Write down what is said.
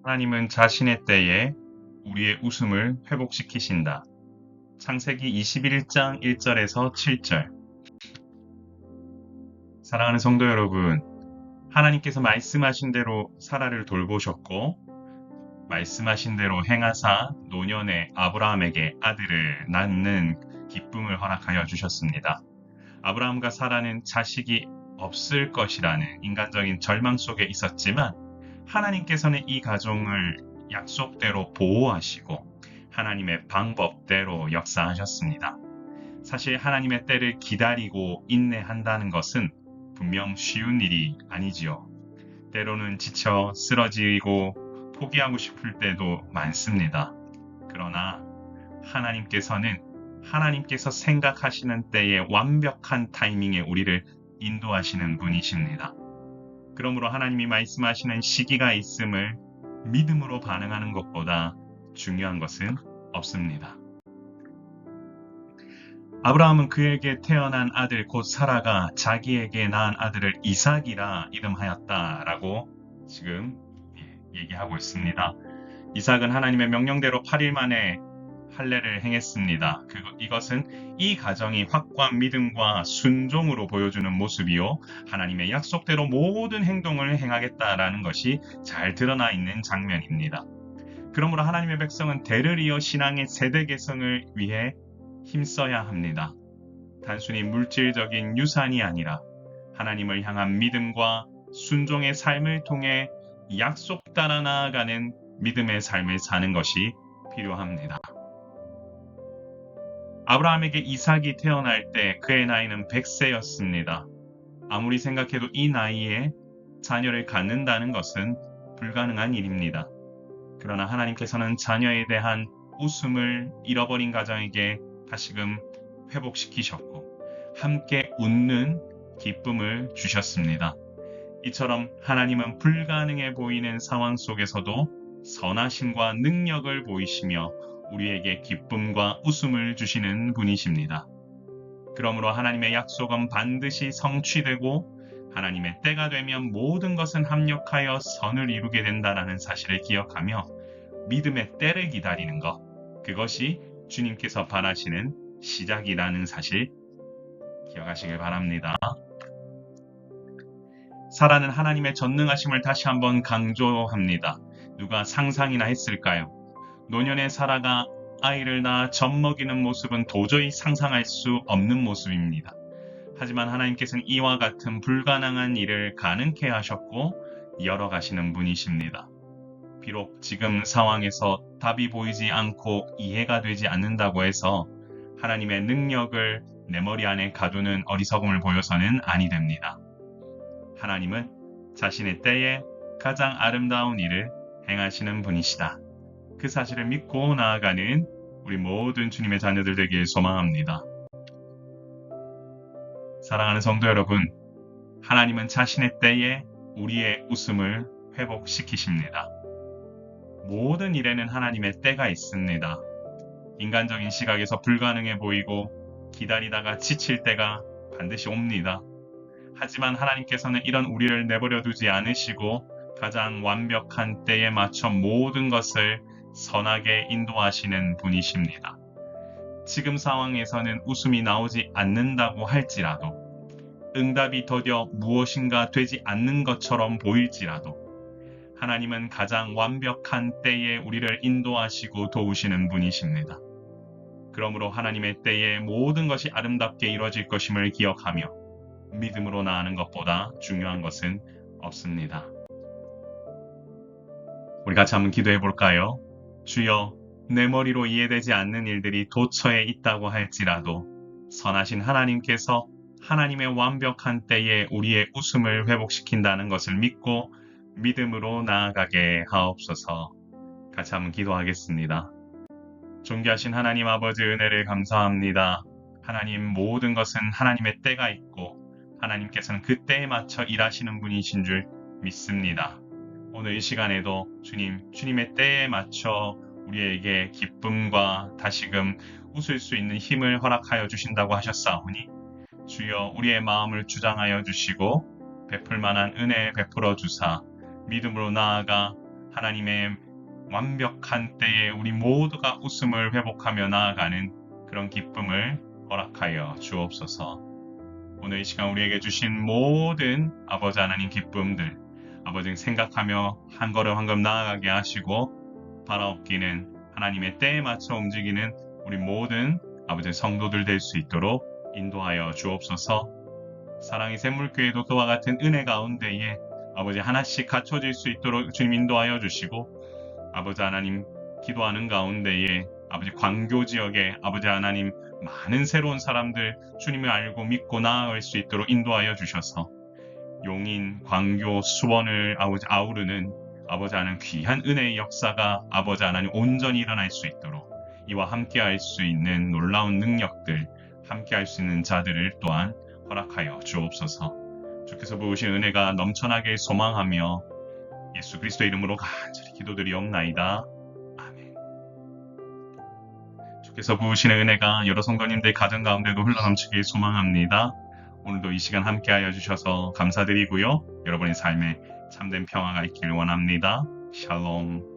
하나님은 자신의 때에 우리의 웃음을 회복시키신다. 창세기 21장 1절에서 7절. 사랑하는 성도 여러분, 하나님께서 말씀하신 대로 사라를 돌보셨고 말씀하신 대로 행하사 노년에 아브라함에게 아들을 낳는 기쁨을 허락하여 주셨습니다. 아브라함과 사라는 자식이 없을 것이라는 인간적인 절망 속에 있었지만 하나님께서는 이 가정을 약속대로 보호하시고 하나님의 방법대로 역사하셨습니다. 사실 하나님의 때를 기다리고 인내한다는 것은 분명 쉬운 일이 아니지요. 때로는 지쳐 쓰러지고 포기하고 싶을 때도 많습니다. 그러나 하나님께서는 하나님께서 생각하시는 때에 완벽한 타이밍에 우리를 인도하시는 분이십니다. 그러므로 하나님이 말씀하시는 시기가 있음을 믿음으로 반응하는 것보다 중요한 것은 없습니다. 아브라함은 그에게 태어난 아들 곧 사라가 자기에게 낳은 아들을 이삭이라 이름하였다라고 지금 얘기하고 있습니다. 이삭은 하나님의 명령대로 8일 만에 할례를 행했습니다. 이것은 이 가정이 확고한 믿음과 순종으로 보여주는 모습이요. 하나님의 약속대로 모든 행동을 행하겠다라는 것이 잘 드러나 있는 장면입니다. 그러므로 하나님의 백성은 대를 이어 신앙의 세대 개성을 위해 힘써야 합니다. 단순히 물질적인 유산이 아니라 하나님을 향한 믿음과 순종의 삶을 통해 약속 따라 나아가는 믿음의 삶을 사는 것이 필요합니다. 아브라함에게 이삭이 태어날 때 그의 나이는 100세였습니다. 아무리 생각해도 이 나이에 자녀를 갖는다는 것은 불가능한 일입니다. 그러나 하나님께서는 자녀에 대한 웃음을 잃어버린 가정에게 다시금 회복시키셨고 함께 웃는 기쁨을 주셨습니다. 이처럼 하나님은 불가능해 보이는 상황 속에서도 선하심과 능력을 보이시며 우리에게 기쁨과 웃음을 주시는 분이십니다. 그러므로 하나님의 약속은 반드시 성취되고 하나님의 때가 되면 모든 것은 합력하여 선을 이루게 된다는 사실을 기억하며 믿음의 때를 기다리는 것, 그것이 주님께서 바라시는 시작이라는 사실 기억하시길 바랍니다. 사라는 하나님의 전능하심을 다시 한번 강조합니다. 누가 상상이나 했을까요? 노년의 사라가 아이를 낳아 젖먹이는 모습은 도저히 상상할 수 없는 모습입니다. 하지만 하나님께서는 이와 같은 불가능한 일을 가능케 하셨고 열어가시는 분이십니다. 비록 지금 상황에서 답이 보이지 않고 이해가 되지 않는다고 해서 하나님의 능력을 내 머리 안에 가두는 어리석음을 보여서는 아니 됩니다. 하나님은 자신의 때에 가장 아름다운 일을 행하시는 분이시다. 그 사실을 믿고 나아가는 우리 모든 주님의 자녀들 되길 소망합니다. 사랑하는 성도 여러분, 하나님은 자신의 때에 우리의 웃음을 회복시키십니다. 모든 일에는 하나님의 때가 있습니다. 인간적인 시각에서 불가능해 보이고 기다리다가 지칠 때가 반드시 옵니다. 하지만 하나님께서는 이런 우리를 내버려 두지 않으시고 가장 완벽한 때에 맞춰 모든 것을 선하게 인도하시는 분이십니다. 지금 상황에서는 웃음이 나오지 않는다고 할지라도 응답이 더뎌 무엇인가 되지 않는 것처럼 보일지라도 하나님은 가장 완벽한 때에 우리를 인도하시고 도우시는 분이십니다. 그러므로 하나님의 때에 모든 것이 아름답게 이루어질 것임을 기억하며 믿음으로 나아가는 것보다 중요한 것은 없습니다. 우리 같이 한번 기도해 볼까요? 주여, 내 머리로 이해되지 않는 일들이 도처에 있다고 할지라도 선하신 하나님께서 하나님의 완벽한 때에 우리의 웃음을 회복시킨다는 것을 믿고 믿음으로 나아가게 하옵소서. 같이 한번 기도하겠습니다. 존귀하신 하나님 아버지 은혜를 감사합니다. 하나님, 모든 것은 하나님의 때가 있고 하나님께서는 그 때에 맞춰 일하시는 분이신 줄 믿습니다. 오늘 이 시간에도 주님의 때에 맞춰 우리에게 기쁨과 다시금 웃을 수 있는 힘을 허락하여 주신다고 하셨사오니 주여 우리의 마음을 주장하여 주시고 베풀 만한 은혜 베풀어 주사 믿음으로 나아가 하나님의 완벽한 때에 우리 모두가 웃음을 회복하며 나아가는 그런 기쁨을 허락하여 주옵소서. 오늘 이 시간 우리에게 주신 모든 아버지 하나님 기쁨들, 아버지 생각하며 한 걸음 한 걸음 나아가게 하시고 바라옵기는 하나님의 때에 맞춰 움직이는 우리 모든 아버지 성도들 될 수 있도록 인도하여 주옵소서. 사랑의 샘물교회도 그와 같은 은혜 가운데에 아버지 하나씩 갖춰질 수 있도록 주님 인도하여 주시고, 아버지 하나님 기도하는 가운데에 아버지 광교 지역에 아버지 하나님 많은 새로운 사람들 주님을 알고 믿고 나아갈 수 있도록 인도하여 주셔서 용인, 광교, 수원을 아버지 아우르는 아버지 하나님 귀한 은혜의 역사가 아버지 하나님 온전히 일어날 수 있도록 이와 함께 할 수 있는 놀라운 능력들, 함께 할 수 있는 자들을 또한 허락하여 주옵소서. 주께서 부으신 은혜가 넘쳐나게 소망하며 예수 그리스도의 이름으로 간절히 기도드리옵나이다. 아멘. 주께서 부으시는 은혜가 여러 성도님들 가정 가운데도 흘러넘치길 소망합니다. 오늘도 이 시간 함께하여 주셔서 감사드리고요. 여러분의 삶에 참된 평화가 있기를 원합니다. 샬롬.